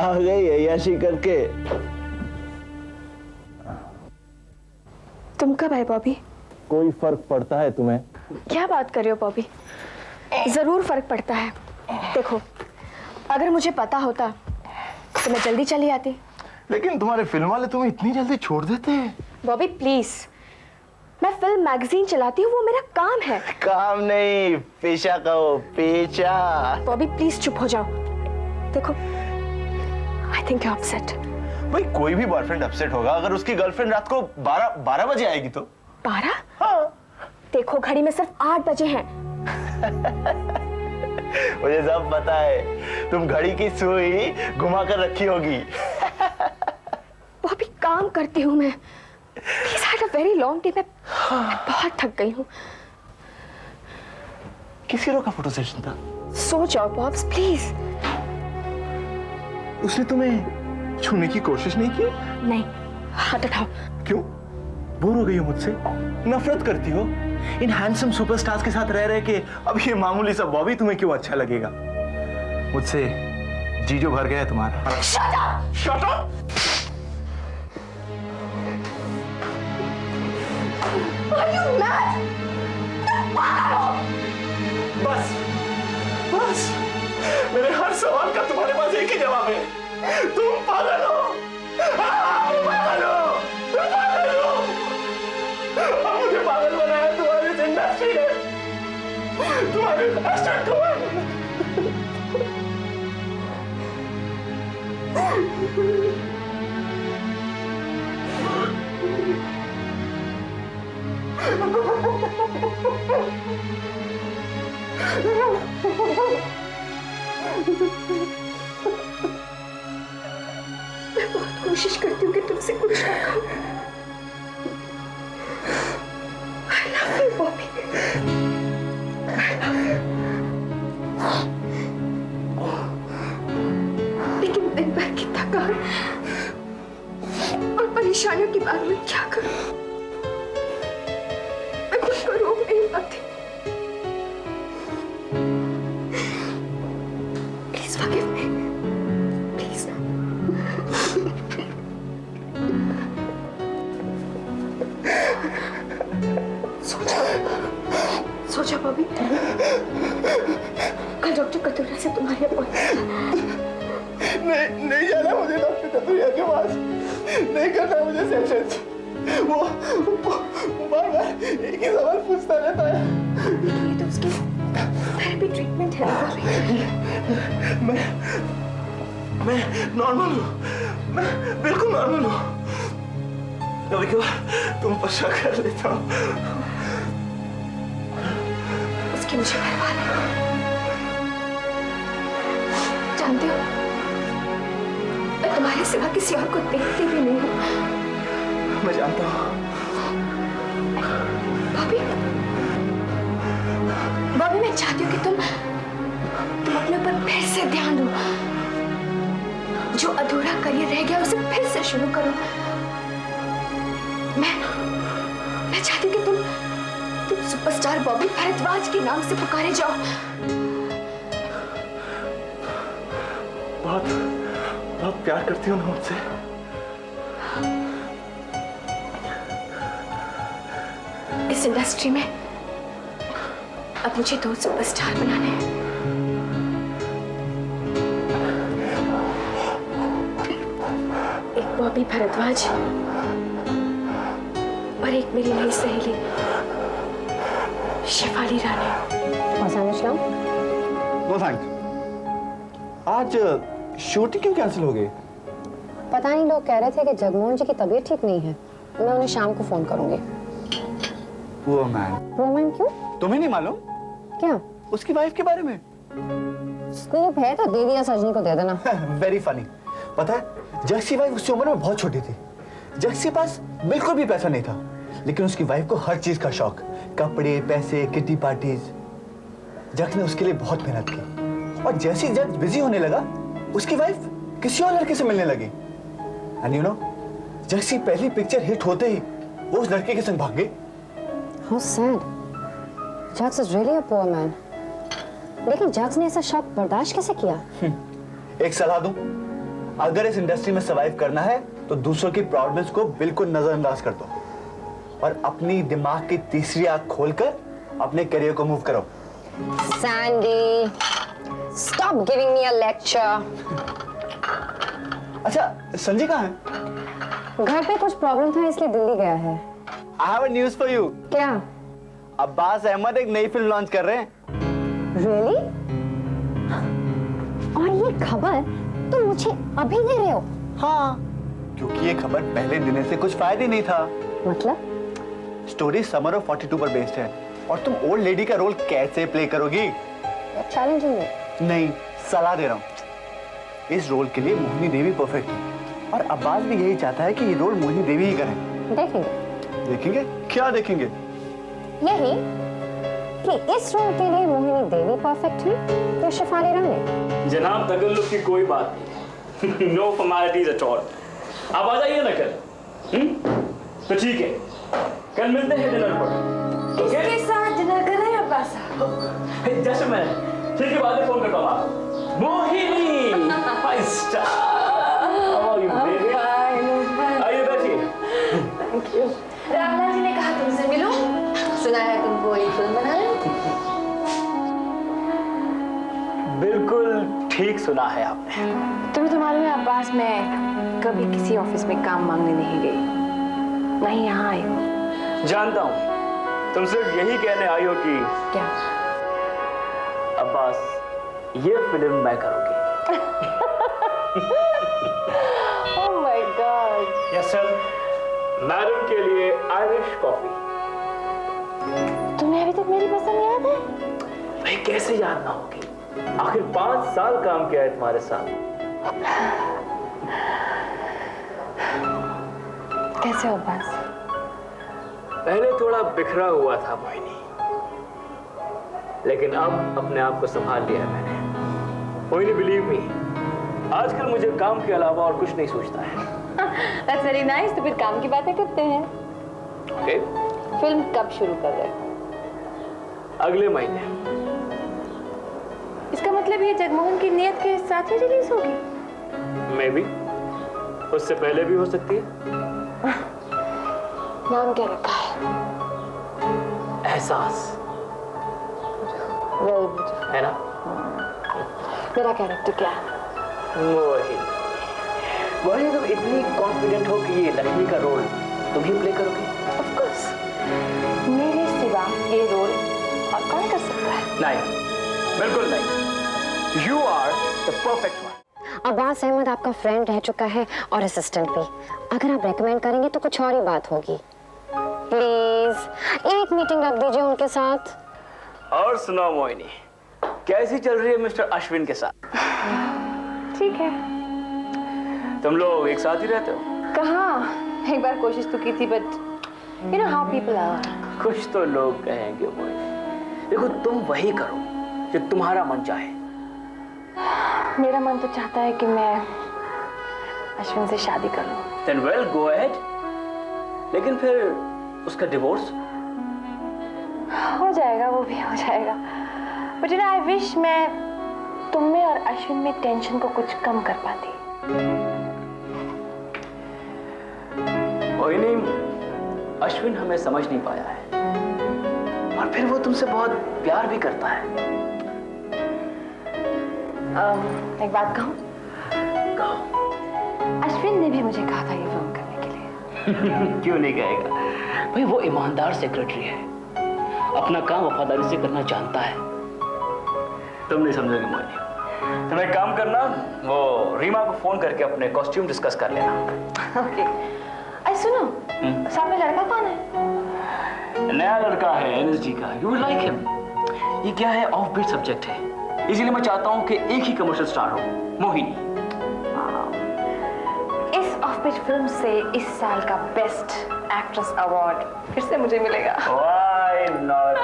आ गई अय्याशी करके। तुम कब आए बॉबी? कोई फर्क पड़ता है तुम्हें? क्या बात कर रहे हो बॉबी? जरूर फर्क पड़ता है। देखो, अगर मुझे पता होता तो मैं जल्दी चली आती। लेकिन तुम्हारे फिल्म वाले तुम्हें इतनी जल्दी छोड़ देते हैं। बॉबी प्लीज, मैं फिल्म मैगजीन चलाती हूँ, वो मेरा काम है। काम नहीं, पेशा कहो, पेशा। बॉबी प्लीज चुप हो जाओ। देखो, आई थिंक यू अपसेट। भाई कोई भी बॉयफ्रेंड अपसेट होगा अगर उसकी गर्लफ्रेंड रात को 12 बजे आएगी तो। 12? हाँ। देखो घड़ी में सिर्फ 8 बजे हैं। मुझे सब पता है, तुम घड़ी की सुई घुमा कर रखी होगी। बॉबी काम करती हूँ मैं। Please, I had a very long day. मैं बहुत थक गई हूँ। किस हीरो का फोटो सेशन था? सो जाओ बॉब्स प्लीज। उसने तुम्हें छूने की कोशिश नहीं की? नहीं, हाथ उठाओ। क्यों? बोर हो गई हो मुझसे? नफरत करती हो? इन हैंडसम सुपरस्टार्स के साथ रह रहे के अब ये मामूली सा बॉबी तुम्हें क्यों अच्छा लगेगा? मुझसे जीजो भर गया है तुम्हारा। Shut up! Shut up! Are you mad? बस, बस, मेरे हर सवाल का तुम्हारे पास एक ही जवाब है। तुम पागल हो। तुम पागल हो। तुम पागल हो। अब मुझे पागल बनाया तुम्हारी इस इंडस्ट्री ने। तुम्हारे असिस्टेंट हुआ। मैं बहुत कोशिश करती हूँ कि तुमसे कुछ ना कहूँ। I love you, Bobby. I love you. लेकिन दिन भर की थकान और परेशानियों के बाद मैं क्या करूँ? मैं खुद को रोक नहीं पाती। Please forgive me. Please. सोचा बॉबी, कल डॉक्टर कतूरिया से तुम्हारी अपॉइंटमेंट। नहीं जाना मुझे डॉक्टर कतूरिया के पास। नहीं करना मुझे सेशंस। वो बार-बार एक ही सवाल पूछता रहता है। ये तो उसकी थेरेपी ट्रीटमेंट है बॉबी। मैं नॉर्मल हूँ। मैं बिल्कुल नॉर्मल हूँ। कभी-कभार तुम पर शक कर लेता हूँ। उसकी मुझे परवाह नहीं। जानते हो, मैं तुम्हारे सिवा किसी और को देखती भी नहीं हूँ। मैं जानता हूँ। बॉबी, बॉबी मैं चाहती हूँ कि तुम अपने ऊपर फिर से ध्यान दो। जो अधूरा करियर रह गया उसे फिर से शुरू करो। मैं चाहती हूँ कि तुम सुपरस्टार बॉबी भारद्वाज के नाम से पुकारे जाओ। बहुत बहुत प्यार करती हूँ ना मुझसे। इस इंडस्ट्री में अब मुझे 2 सुपरस्टार बनाने हैं। एक बॉबी भारद्वाज और एक मेरी नई सहेली शेफाली रानी। No thank. आज शूटिंग क्यों कैंसिल हो गई? पता नहीं, लोग कह रहे थे कि जगमोहन जी की तबीयत ठीक नहीं है। मैं उन्हें शाम को फोन करूंगी। Poor man. पुअर मैन क्यों? तुम्हें नहीं मालूम? क्या? उसकी वाइफ के बारे में। स्कूप है तो दे दिया सजनी को दे देना। Very funny. पता है, जक्स की वाइफ उसकी उम्र में बहुत छोटी थी। जक्स के पास बिल्कुल भी पैसा नहीं था, लेकिन उसकी वाइफ को हर चीज का शौक, कपड़े, पैसे, किटी पार्टीज। जक्स ने उसके लिए बहुत मेहनत की और जैसे ही जक्स बिजी होने लगा, उसकी वाइफ किसी और लड़के से मिलने लगी। एंड यू नो, जक्स की पहली पिक्चर हिट होते ही वो उस लड़के के संग भाग गई। How sad. Jax is really a poor man. लेकिन जक्स ने ऐसा शौक बर्दाश्त कैसे किया? एक सलाह दूं, अगर इस इंडस्ट्री में सर्वाइव करना है तो दूसरों की प्रॉब्लम्स को बिल्कुल नजरअंदाज कर दो और अपनी दिमाग की तीसरी आंख खोलकर अपने करियर को मूव करो। सैंडी, स्टॉप गिविंग मी अ लेक्चर। अच्छा, संजय कहाँ है? घर पे कुछ प्रॉब्लम था इसलिए दिल्ली गया है। I have a news for you. क्या? अब्बास अहमद एक नई फिल्म लॉन्च कर रहे हैं। रियली? और ये खबर तुम मुझे अभी दे रहे हो? हाँ, क्योंकि ये खबर पहले देने से कुछ फायदा ही नहीं था। मतलब? स्टोरी समर ऑफ 42 पर बेस्ड है और तुम ओल्ड लेडी का रोल कैसे प्ले करोगी? चैलेंजिंग है। नहीं, सलाह दे रहा हूँ। इस रोल के लिए मोहिनी देवी परफेक्ट है और अब्बास भी यही चाहता है कि ये रोल मोहिनी देवी ही करें। देखेंगे। देखेंगे? क्या देखेंगे? यही कि इस रोल के लिए मोहिनी देवी परफेक्ट है या शिफाली रानी? जनाब, तगल्लुफ की कोई बात नहीं। No formalities at all. आप आ जाइए ना कल। तो ठीक है, कल मिलते हैं डिनर पर। ओके? इसके साथ डिनर कर रहे हैं अब्बास? जैसे मैं ठीक है, बाद में फोन करता हूँ आपको। Mohini, hi star, how are you baby? आइए बैठिए। Thank you. रामलाल जी ने कहा तुमसे मिलो, सुना है तुम कोई फिल्म बना रहे हो? बिल्कुल ठीक सुना है आपने। तुम्हें तो मालूम है अब्बास, मैं कभी किसी ऑफिस में काम मांगने नहीं गई, नहीं यहाँ आई हूँ। जानता हूँ तुम सिर्फ यही कहने आई हो कि क्या? अब्बास, ये फिल्म मैं करूँगी। Oh my God. Yes sir. Madam के लिए आयरिश कॉफी। तुम्हें अभी तक मेरी पसंद याद है? भाई कैसे याद ना होगी, आखिर 5 साल काम किया है तुम्हारे साथ। कैसे हो अब्बास? पहले थोड़ा बिखरा हुआ था मोहिनी, लेकिन अब अपने आप को संभाल लिया है मैंने। मोहिनी, बिलीव मी, आजकल मुझे काम के अलावा और कुछ नहीं सोचता है। That's very nice। तो फिर काम की बातें करते हैं। ओके? फिल्म कब शुरू कर रहे हो? अगले महीने। इसका मतलब ये जगमोहन की नियत के साथ ही रिलीज होगी? मे बी, उससे पहले भी हो सकती है। नाम क्या रखा है? एहसास, Very beautiful। है ना? मेरा कैरेक्टर क्या है? मोहिनी, मोहिनी तुम इतनी कॉन्फिडेंट हो कि ये लक्ष्मी का रोल तुम ही प्ले करोगे? Of course। मेरे सिवा ये रोल और कौन कर सकता है? नहीं, बिल्कुल नहीं। You are the perfect one. Abbas Ahmad आपका फ्रेंड रह चुका है और असिस्टेंट भी। अगर आप रेकमेंड करेंगे तो कुछ और ही बात होगी। प्लीज एक मीटिंग रख दीजिए उनके साथ। और सुनो मोहिनी, कैसी चल रही है मिस्टर अश्विन के साथ? ठीक है। तुम लोग एक साथ ही रहते हो? कहाँ, एक बार कोशिश तो की थी, but you know how people are. कुछ तो लोग कहेंगे मोहिनी। देखो, तुम वही करो जो तुम्हारा मन चाहे। मेरा मन तो चाहता है कि मैं अश्विन से शादी कर लूं। Then well, go ahead। लेकिन फिर उसका डिवोर्स? हो जाएगा, वो भी हो जाएगा। But you no, I wish मैं तुम में और अश्विन में टेंशन को कुछ कम कर पाती। मोहिनी, अश्विन हमें समझ नहीं पाया है और फिर वो तुमसे बहुत प्यार भी करता है। एक बात कहूं? कहो। अश्विन ने भी मुझे कहा था ये फिल्म करने के लिए। क्यों नहीं कहेगा भाई, वो ईमानदार सेक्रेटरी है, अपना काम वफादारी से करना जानता है। तुम नहीं समझोगे मोहिनी। तुम एक काम करना, वो रीमा को फोन करके अपने कॉस्ट्यूम डिस्कस कर लेना। ओके। अरे सुनो, सामने लड़का कौन है? नया लड़का है एनएसजी का, यू विल लाइक हिम। ये क्या है, ऑफ बीट सब्जेक्ट है, इसीलिए मैं चाहता हूँ कि एक ही कमर्शियल स्टार हो, मोहिनी। इस ऑफ बीट फिल्म से इस साल का बेस्ट एक्ट्रेस अवार्ड फिर से मुझे मिलेगा। Why not?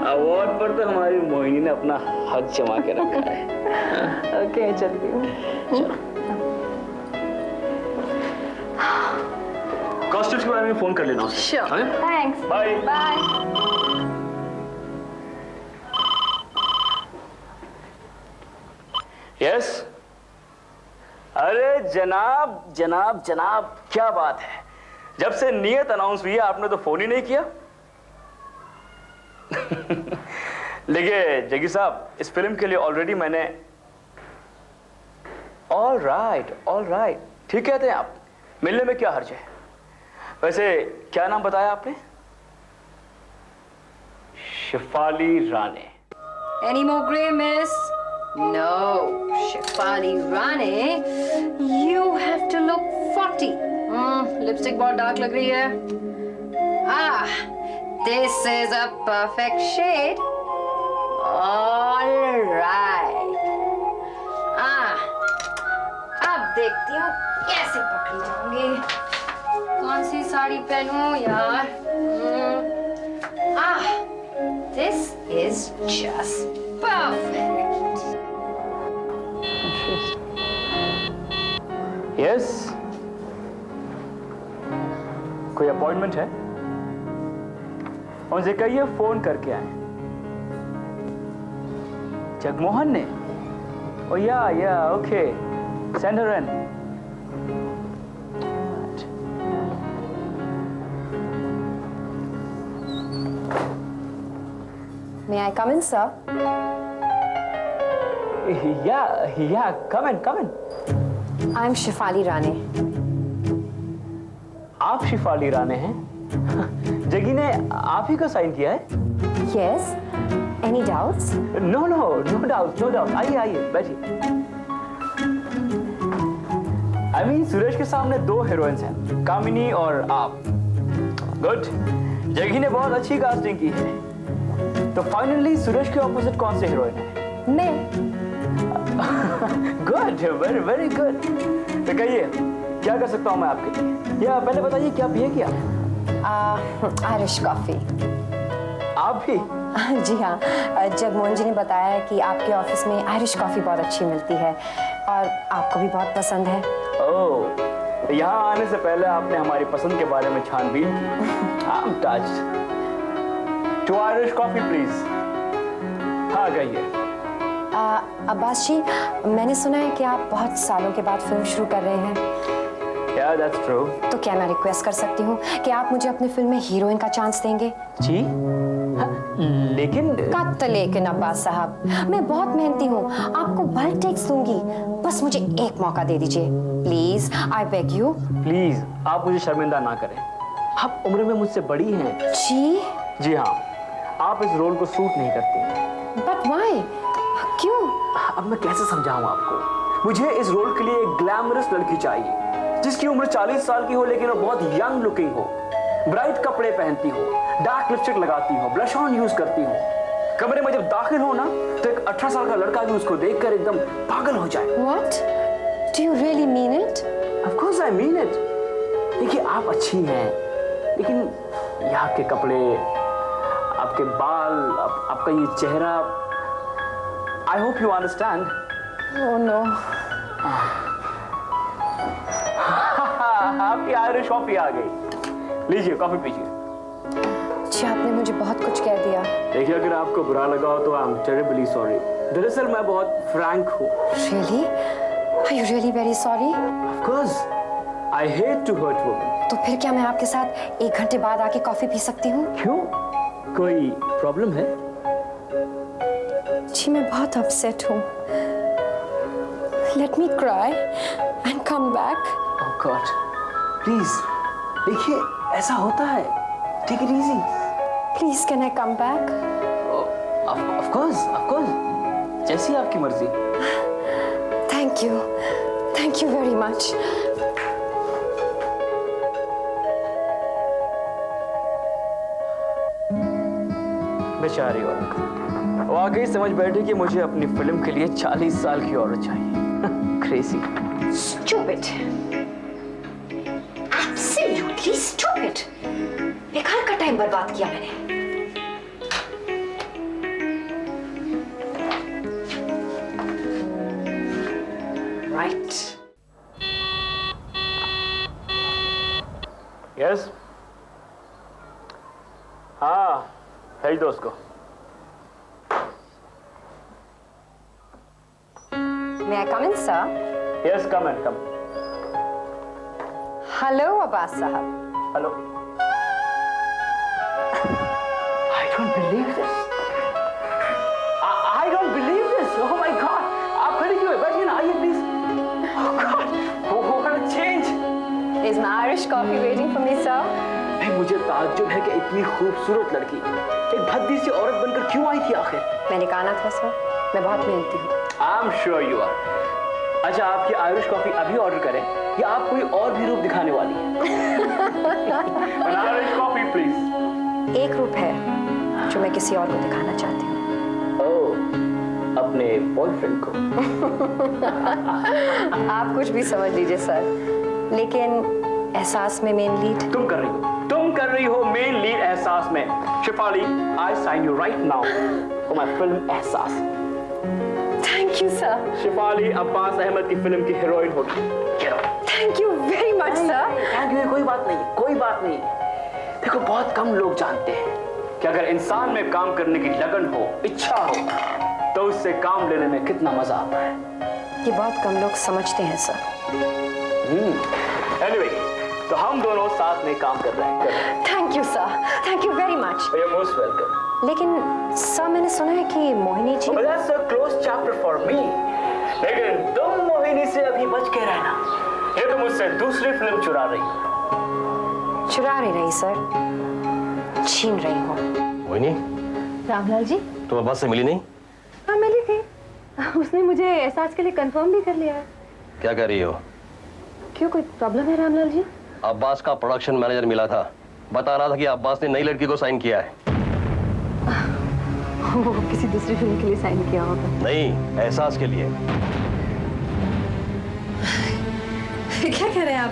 अवार्ड पर तो हमारी मोहिनी ने अपना हक जमा के रखा है। ओके, चलती हूँ। कॉस्ट्यूम्स के बारे में फोन कर लेना उसे। Sure। Thanks। Bye. Bye. Yes, अरे जनाब जनाब जनाब, क्या बात है। जब से नियत अनाउंस हुई है आपने तो फोन ही नहीं किया। देखिए जगी साहब, इस फिल्म के लिए ऑलरेडी मैंने ऑल राइट ठीक कहते हैं आप, मिलने में क्या हर्ज है। वैसे क्या नाम बताया आपने? Shifali Rane. Any more grey, miss? No, Shefali Rane. You have to look 40. Lipstick बहुत dark लग रही है. Ah, this is a perfect shade. All right. अब देखती हूँ कैसे पकड़ी जाऊंगी. कौन सी साड़ी पहनूं यार? This is just perfect. Yes, कोई अपॉइंटमेंट है? उनसे कहिए फोन करके आए। जगमोहन ने? ओ या okay, send her in. May I come in, sir? Yeah, come in. I'm Shefali Rane. आप शिफाली राणे हैं? जगी ने आप ही को साइन किया है? Yes. Any doubts? No doubt. आइए बैठिए। I mean, सुरेश के सामने दो हीरोइंस हैं, कामिनी और आप। गुड, जगी ने बहुत अच्छी कास्टिंग की है। तो फाइनली सुरेश के ऑपोजिट कौन से हीरोइन है? मैं. Good, very good. तो कहिए क्या कर सकता हूँ मैं आपके लिए? या पहले बताइए क्या पिए क्या? Irish coffee. आप भी? जी हाँ, जगमोहन जी ने बताया है कि आपके ऑफिस में आयरिश कॉफी बहुत अच्छी मिलती है और आपको भी बहुत पसंद है। ओह, तो यहाँ आने से पहले आपने हमारी पसंद के बारे में छानबीन की। I'm touched. Two Irish coffee, please. हाँ कहिए। अब्बास जी, मैंने सुना है कि आप बहुत सालों के बाद फिल्म शुरू कर रहे हैं। Yeah, that's true. तो क्या मैं रिक्वेस्ट कर सकती हूँ कि आप मुझे अपनी फिल्म में हीरोइन का चांस देंगे? जी? हाँ, लेकिन अब्बास साहब, मैं बहुत मेहनती हूँ, आपको बल्क टेक्स दूंगी, बस मुझे एक मौका दे दीजिए please, I beg you. Please आप मुझे शर्मिंदा ना करें, आप उम्र में मुझसे बड़ी हैं। जी हाँ, आप इस रोल को सूट नहीं करती। But why? क्यों? अब मैं कैसे समझाऊं आपको? मुझे इस रोल के लिए एक ग्लैमरस लड़की चाहिए जिसकी उम्र 40 साल की हो लेकिन वो बहुत यंग लुकिंग हो, ब्राइट कपड़े पहनती हो, डार्क लिपस्टिक लगाती हो, ब्लश ऑन यूज करती हो। कमरे में जब दाखिल हो ना तो एक 18 साल का लड़का भी उसको देखकर एकदम पागल हो जाए। What? Do you really mean it? Of course I mean it. देखिए आप अच्छी हैं, लेकिन ये आपके कपड़े, आपके बाल, आपका ये चेहरा, I hope you understand. Oh no. आपकी आयरिश कॉफी आ गई, लीजिए कॉफी पीजिए। जी आपने मुझे बहुत कुछ कह दिया। देखिए अगर आपको बुरा लगा हो तो आई एम टेरिबली सॉरी। दरअसल मैं बहुत फ्रैंक हूँ। Really? Are you really very sorry? Of course, I hate to hurt women. तो फिर क्या मैं आपके साथ 1 घंटे बाद आके कॉफी पी सकती हूँ? क्यों? कोई प्रॉब्लम है? जी मैं बहुत अपसेट हूँ। Let me cry and come back. Oh God, please, देखिए ऐसा होता है। Take it easy. Please, can I come back? Of course. जैसी आपकी मर्जी। Thank you very much. बेचारी औरत वाकई समझ बैठी कि मुझे अपनी फिल्म के लिए 40 साल की औरत चाहिए। क्रेजी। Stupid. Absolutely stupid. बेकार का टाइम बर्बाद किया मैंने। Right. Yes. हाँ, भेज दो उसको। May I come in, sir? Yes, come and come. Hello Abbas साहब। Hello. I don't believe this. I don't believe this. Oh my God. आप खड़े क्यों हैं? बैठिए ना, आइए please. Oh God. What a change. Is my Irish coffee waiting for me, sir? नहीं, मुझे ताज्जुब है कि इतनी खूबसूरत लड़की एक भद्दी सी औरत बनकर क्यों आई थी आखिर? मैंने कहा ना था सर, मैं बहुत मेहनती हूँ। I'm sure you are. अच्छा, आपकी आयरिश कॉफी अभी ऑर्डर करें या आप कोई और भी रूप दिखाने वाली हैं? An Irish coffee, please. एक रूप है जो मैं किसी और को दिखाना चाहती हूँ। ओह, अपने बॉयफ्रेंड को? आप कुछ भी समझ लीजिए सर, लेकिन एहसास में मेन लीड तुम कर रही हो मेन लीड एहसास में। Shifali, I sign you right now for my film Ehsaas. Thank you sir. Shifali Abbas Ahmad की फिल्म की हीरोइन होगी। Thank you very much sir. Thank you, कोई बात नहीं। देखो, बहुत कम लोग जानते हैं कि अगर इंसान में काम करने की लगन हो, इच्छा हो, तो उससे काम लेने में कितना मजा आता है। ये बहुत कम लोग समझते हैं सर। Anyway, तो हम दोनों साथ में काम कर रहे हैं। Thank you sir, thank you very much. You're most welcome. लेकिन सर, मैंने सुना है कि Mohini ji. But that's a closed chapter for me. लेकिन तुम मोहिनी से अभी बच के रहना। ये तो मुझसे दूसरी फिल्म चुरा रही है। चुरा नहीं रही सर, छीन रही हूँ। मोहिनी, रामलाल जी, तुम अब्बास से मिली नहीं? हाँ मिली थी। उसने मुझे एहसास के लिए कंफर्म भी कर लिया है। क्या कह रही हो? क्यों, कोई प्रॉब्लम है रामलाल जी? अब्बास का प्रोडक्शन मैनेजर मिला था, बता रहा था कि अब्बास ने नई लड़की को साइन किया है। वो किसी दूसरी फिल्म के लिए साइन किया होगा। नहीं, एहसास के लिए। क्या कह रहे हैं आप?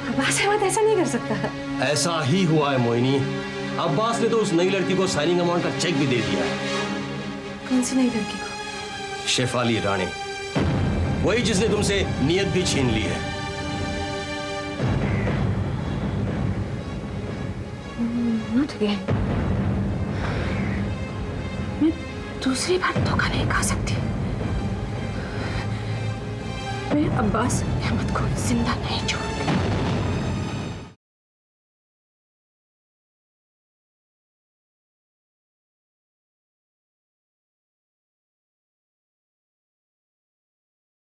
अब्बास अहमद ऐसा नहीं कर सकता। ऐसा ही हुआ है मोहिनी। अब्बास ने तो उस नई लड़की को साइनिंग अमाउंट का चेक भी दे दिया है। कौन सी नई लड़की को? शेफाली रानी, वही जिसने तुमसे नियत भी छीन ली है। Not again. मैं दूसरी बार धोखा नहीं खा सकती। मैं अब्बास अहमद को जिंदा नहीं छोड़ूंगी।